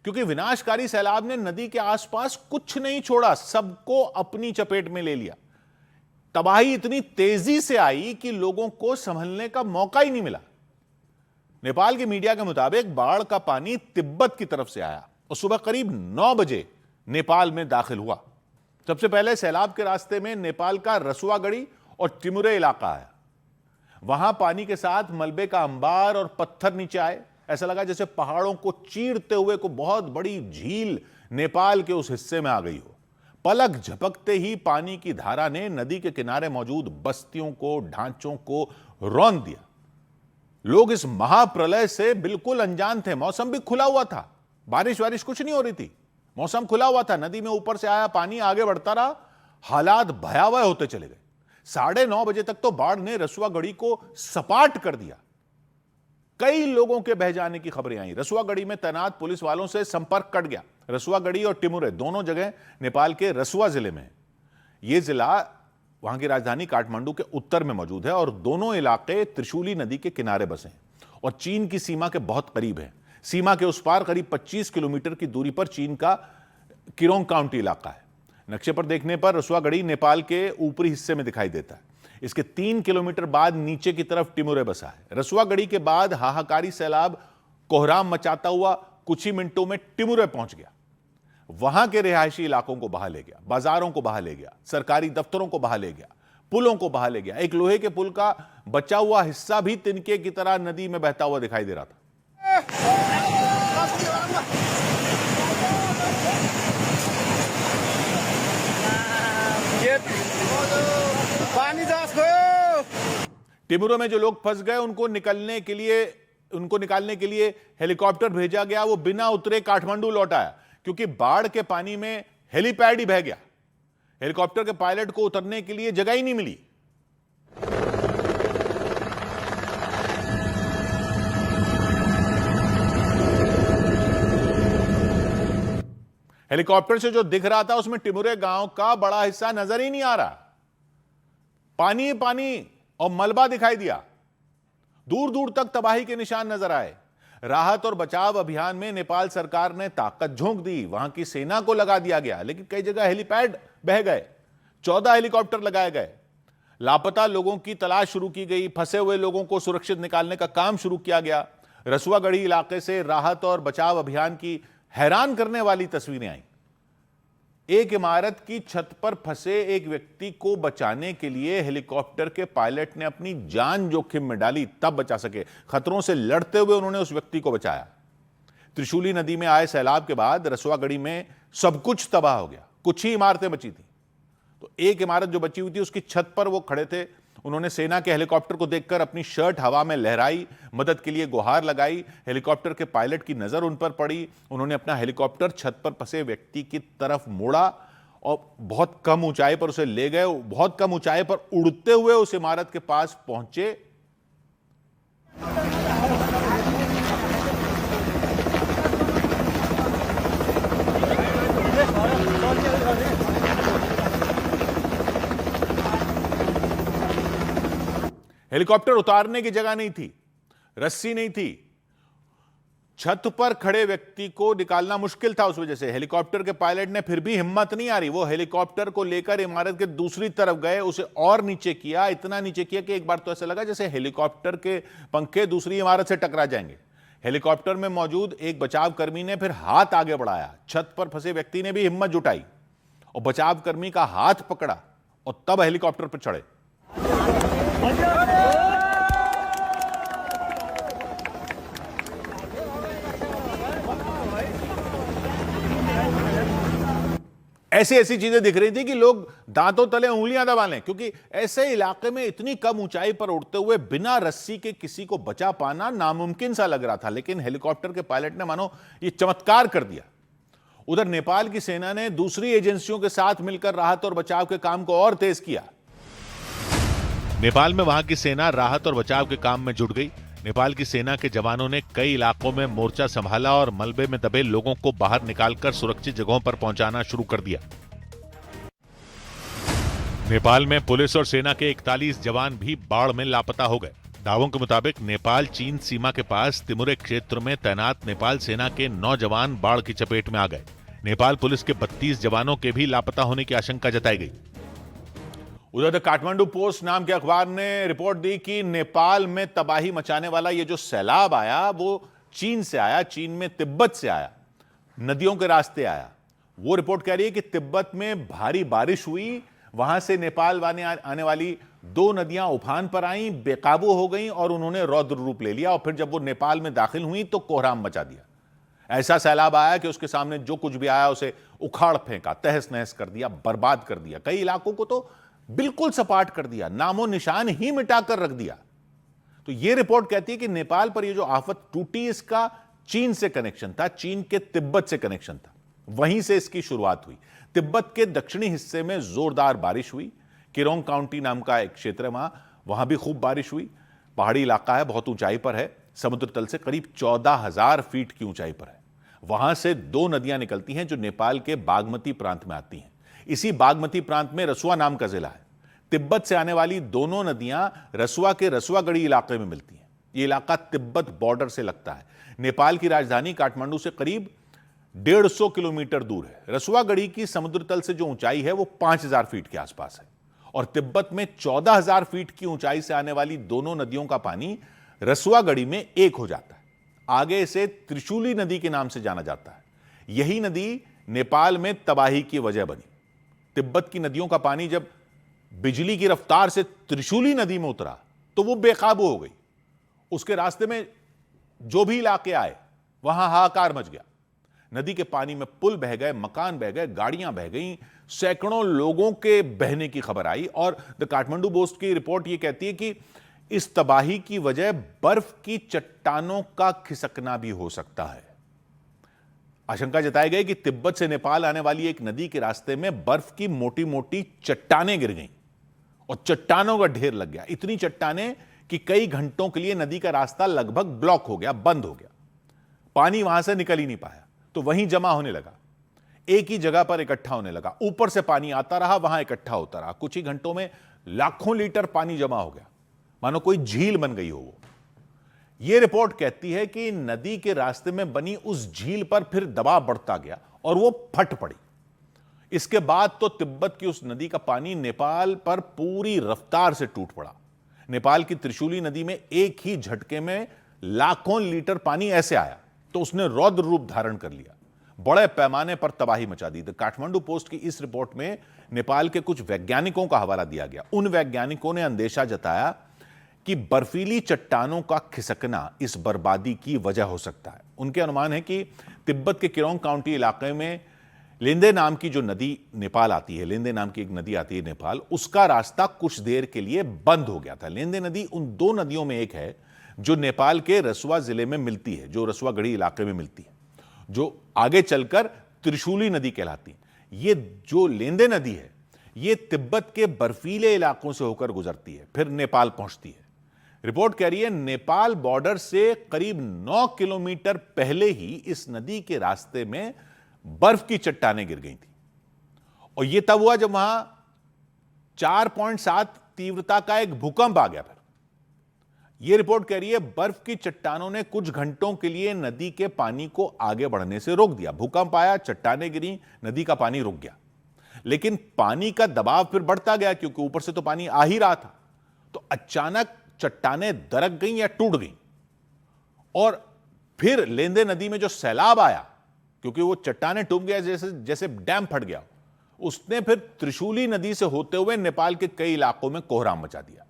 क्योंकि विनाशकारी सैलाब ने नदी के आसपास कुछ नहीं छोड़ा, सबको अपनी चपेट में ले लिया। तबाही इतनी तेजी से आई कि लोगों को संभलने का मौका ही नहीं मिला। नेपाल के मीडिया के मुताबिक बाढ़ का पानी तिब्बत की तरफ से आया और सुबह करीब 9 बजे नेपाल में दाखिल हुआ। सबसे पहले सैलाब के रास्ते में नेपाल का रसुआगढ़ी और टिमुरे इलाका आया। वहां पानी के साथ मलबे का अंबार और पत्थर नीचे आए। ऐसा लगा जैसे पहाड़ों को चीरते हुए को बहुत बड़ी झील नेपाल के उस हिस्से में आ गई हो। पलक झपकते ही पानी की धारा ने नदी के किनारे मौजूद बस्तियों को, ढांचों को रौंद दिया। लोग इस महाप्रलय से बिल्कुल अनजान थे। मौसम भी खुला हुआ था, बारिश वारिश कुछ नहीं हो रही थी। मौसम खुला हुआ था, नदी में ऊपर से आया पानी आगे बढ़ता रहा, हालात भयावह होते चले गए। 9:30 बजे तक तो बाढ़ ने रसुआगढ़ी को सपाट कर दिया। कई लोगों के बह जाने की खबरें आई। रसुआगढ़ी में तैनात पुलिस वालों से संपर्क कट गया। रसुआगढ़ी और टिमुरे दोनों जगह नेपाल के रसुआ जिले में है। यह जिला वहां की राजधानी काठमांडू के उत्तर में मौजूद है और दोनों इलाके त्रिशूली नदी के किनारे बसे हैं और चीन की सीमा के बहुत करीब है। सीमा के उस पार करीब 25 किलोमीटर की दूरी पर चीन का किरोंग काउंटी इलाका है। नक्शे पर देखने पर रसुआगढ़ी नेपाल के ऊपरी हिस्से में दिखाई देता है। इसके 3 किलोमीटर बाद नीचे की तरफ टिमुरे बसा है। रसुआगढ़ी के बाद हाहाकारी सैलाब कोहराम मचाता हुआ कुछ ही मिनटों में टिमुरे पहुंच गया। वहां के रिहायशी इलाकों को बहा ले गया, बाजारों को बहा ले गया, सरकारी दफ्तरों को बहा ले गया, पुलों को बहा ले गया। एक लोहे के पुल का बचा हुआ हिस्सा भी तिनके की तरह नदी में बहता हुआ दिखाई दे रहा था। टिमुरे में जो लोग फंस गए उनको निकालने के लिए हेलीकॉप्टर भेजा गया। वो बिना उतरे काठमांडू लौट आया क्योंकि बाढ़ के पानी में हेलीपैड ही बह गया। हेलीकॉप्टर के पायलट को उतरने के लिए जगह ही नहीं मिली। हेलीकॉप्टर से जो दिख रहा था उसमें टिमुरे गांव का बड़ा हिस्सा नजर ही नहीं आ रहा। पानी पानी और मलबा दिखाई दिया। दूर दूर तक तबाही के निशान नजर आए। राहत और बचाव अभियान में नेपाल सरकार ने ताकत झोंक दी। वहां की सेना को लगा दिया गया, लेकिन कई जगह हेलीपैड बह गए। 14 हेलीकॉप्टर लगाए गए। लापता लोगों की तलाश शुरू की गई। फंसे हुए लोगों को सुरक्षित निकालने का काम शुरू किया गया। रसुआगढ़ी इलाके से राहत और बचाव अभियान की हैरान करने वाली तस्वीरें आई। एक इमारत की छत पर फंसे एक व्यक्ति को बचाने के लिए हेलीकॉप्टर के पायलट ने अपनी जान जोखिम में डाली, तब बचा सके। खतरों से लड़ते हुए उन्होंने उस व्यक्ति को बचाया। त्रिशूली नदी में आए सैलाब के बाद रसुआगढ़ी में सब कुछ तबाह हो गया। कुछ ही इमारतें बची थी। तो एक इमारत जो बची हुई थी उसकी छत पर वो खड़े थे। उन्होंने सेना के हेलीकॉप्टर को देखकर अपनी शर्ट हवा में लहराई, मदद के लिए गुहार लगाई। हेलीकॉप्टर के पायलट की नजर उन पर पड़ी। उन्होंने अपना हेलीकॉप्टर छत पर फंसे व्यक्ति की तरफ मोड़ा और बहुत कम ऊंचाई पर उसे ले गए। बहुत कम ऊंचाई पर उड़ते हुए उस इमारत के पास पहुंचे। हेलीकॉप्टर उतारने की जगह नहीं थी, रस्सी नहीं थी। छत पर खड़े व्यक्ति को निकालना मुश्किल था। उस वजह से हेलीकॉप्टर के पायलट ने फिर भी हिम्मत नहीं आ रही। वो हेलीकॉप्टर को लेकर इमारत के दूसरी तरफ गए, उसे और नीचे किया। इतना नीचे किया कि एक बार तो ऐसा लगा जैसे हेलीकॉप्टर के पंखे दूसरी इमारत से टकरा जाएंगे। हेलीकॉप्टर में मौजूद एक बचाव कर्मी ने फिर हाथ आगे बढ़ाया। छत पर फंसे व्यक्ति ने भी हिम्मत जुटाई और बचाव कर्मी का हाथ पकड़ा और तब हेलीकॉप्टर पर चढ़े। ऐसी ऐसी चीजें दिख रही थी कि लोग दांतों तले उंगलियां दबा लें, क्योंकि ऐसे इलाके में इतनी कम ऊंचाई पर उड़ते हुए बिना रस्सी के किसी को बचा पाना नामुमकिन सा लग रहा था। लेकिन हेलीकॉप्टर के पायलट ने मानो ये चमत्कार कर दिया। उधर नेपाल की सेना ने दूसरी एजेंसियों के साथ मिलकर राहत और बचाव के काम को और तेज किया। नेपाल में वहां की सेना राहत और बचाव के काम में जुट गई। नेपाल की सेना के जवानों ने कई इलाकों में मोर्चा संभाला और मलबे में दबे लोगों को बाहर निकालकर सुरक्षित जगहों पर पहुंचाना शुरू कर दिया। नेपाल में पुलिस और सेना के 41 जवान भी बाढ़ में लापता हो गए। दावों के मुताबिक नेपाल चीन सीमा के पास तिमुरे क्षेत्र में तैनात नेपाल सेना के 9 जवान बाढ़ की चपेट में आ गए। नेपाल पुलिस के 32 जवानों के भी लापता होने की आशंका जताई गई। उधर द काठमांडू पोस्ट नाम के अखबार ने रिपोर्ट दी कि नेपाल में तबाही मचाने वाला ये जो सैलाब आया वो चीन से आया, चीन में तिब्बत से आया, नदियों के रास्ते आया। वो रिपोर्ट कह रही है कि तिब्बत में भारी बारिश हुई, वहां से नेपाल आने वाली 2 नदियां उफान पर आईं, बेकाबू हो गईं और उन्होंने रौद्र रूप ले लिया और फिर जब वो नेपाल में दाखिल हुई तो कोहराम मचा दिया। ऐसा सैलाब आया कि उसके सामने जो कुछ भी आया उसे उखाड़ फेंका, तहस नहस कर दिया, बर्बाद कर दिया। कई इलाकों को तो बिल्कुल सपाट कर दिया, नामो निशान ही मिटाकर रख दिया। तो यह रिपोर्ट कहती है कि नेपाल पर यह जो आफत टूटी, इसका चीन से कनेक्शन था, चीन के तिब्बत से कनेक्शन था। वहीं से इसकी शुरुआत हुई। तिब्बत के दक्षिणी हिस्से में जोरदार बारिश हुई। केरोंग काउंटी नाम का एक क्षेत्र है, वहां भी खूब बारिश हुई। पहाड़ी इलाका है, बहुत ऊंचाई पर है, समुद्र तल से करीब 14,000 फीट की ऊंचाई पर है। वहां से 2 नदियां निकलती हैं जो नेपाल के बागमती प्रांत में आती हैं। इसी बागमती प्रांत में रसुआ नाम का जिला है। तिब्बत से आने वाली दोनों नदियां रसुआ के रसुआगढ़ी इलाके में मिलती हैं। यह इलाका तिब्बत बॉर्डर से लगता है। नेपाल की राजधानी काठमांडू से करीब 150 किलोमीटर दूर है। रसुआगढ़ी की समुद्र तल से जो ऊंचाई है वो 5,000 फीट के आसपास है और तिब्बत में 14,000 फीट की ऊंचाई से आने वाली दोनों नदियों का पानी रसुआगढ़ी में एक हो जाता है। आगे इसे त्रिशूली नदी के नाम से जाना जाता है। यही नदी नेपाल में तबाही की वजह बनी। तिब्बत की नदियों का पानी जब बिजली की रफ्तार से त्रिशूली नदी में उतरा तो वो बेकाबू हो गई। उसके रास्ते में जो भी इलाके आए वहां हाहाकार मच गया। नदी के पानी में पुल बह गए, मकान बह गए, गाड़ियां बह गईं, सैकड़ों लोगों के बहने की खबर आई। और द काठमांडू पोस्ट की रिपोर्ट यह कहती है कि इस तबाही की वजह बर्फ की चट्टानों का खिसकना भी हो सकता है। आशंका जताई गई कि तिब्बत से नेपाल आने वाली एक नदी के रास्ते में बर्फ की मोटी मोटी चट्टानें गिर गईं और चट्टानों का ढेर लग गया। इतनी चट्टानें कि कई घंटों के लिए नदी का रास्ता लगभग ब्लॉक हो गया, बंद हो गया। पानी वहां से निकल ही नहीं पाया, तो वहीं जमा होने लगा, एक ही जगह पर इकट्ठा होने लगा। ऊपर से पानी आता रहा, वहां इकट्ठा होता रहा। कुछ ही घंटों में लाखों लीटर पानी जमा हो गया, मानो कोई झील बन गई हो वो। यह रिपोर्ट कहती है कि नदी के रास्ते में बनी उस झील पर फिर दबाव बढ़ता गया और वो फट पड़ी। इसके बाद तो तिब्बत की उस नदी का पानी नेपाल पर पूरी रफ्तार से टूट पड़ा। नेपाल की त्रिशूली नदी में एक ही झटके में लाखों लीटर पानी ऐसे आया तो उसने रौद्र रूप धारण कर लिया, बड़े पैमाने पर तबाही मचा दी। द काठमांडू पोस्ट की इस रिपोर्ट में नेपाल के कुछ वैज्ञानिकों का हवाला दिया गया। उन वैज्ञानिकों ने अंदेशा जताया कि बर्फीली चट्टानों का खिसकना इस बर्बादी की वजह हो सकता है। उनके अनुमान है कि तिब्बत के केरोंग काउंटी इलाके में लेंदे नाम की जो नदी नेपाल आती है, लेंदे नाम की एक नदी आती है नेपाल, उसका रास्ता कुछ देर के लिए बंद हो गया था। लेंदे नदी उन 2 नदियों में एक है जो नेपाल के रसुआ जिले में मिलती है, जो रसुआगढ़ी इलाके में मिलती है, जो आगे चलकर त्रिशूली नदी कहलाती है। ये जो लेंदे नदी है ये तिब्बत के बर्फीले इलाकों से होकर गुजरती है, फिर नेपाल पहुंचती है। रिपोर्ट कह रही है नेपाल बॉर्डर से करीब 9 किलोमीटर पहले ही इस नदी के रास्ते में बर्फ की चट्टानें गिर गई थी और यह तब हुआ जब वहां 4.7 तीव्रता का एक भूकंप आ गया। फिर यह रिपोर्ट कह रही है बर्फ की चट्टानों ने कुछ घंटों के लिए नदी के पानी को आगे बढ़ने से रोक दिया। भूकंप आया, चट्टानें गिरी, नदी का पानी रुक गया, लेकिन पानी का दबाव फिर बढ़ता गया क्योंकि ऊपर से तो पानी आ ही रहा था। तो अचानक चट्टानें दरक गईं या टूट गईं और फिर लेंदे नदी में जो सैलाब आया, क्योंकि वो चट्टानें टूट गया, जैसे डैम फट गया, उसने फिर त्रिशूली नदी से होते हुए नेपाल के कई इलाकों में कोहराम मचा दिया।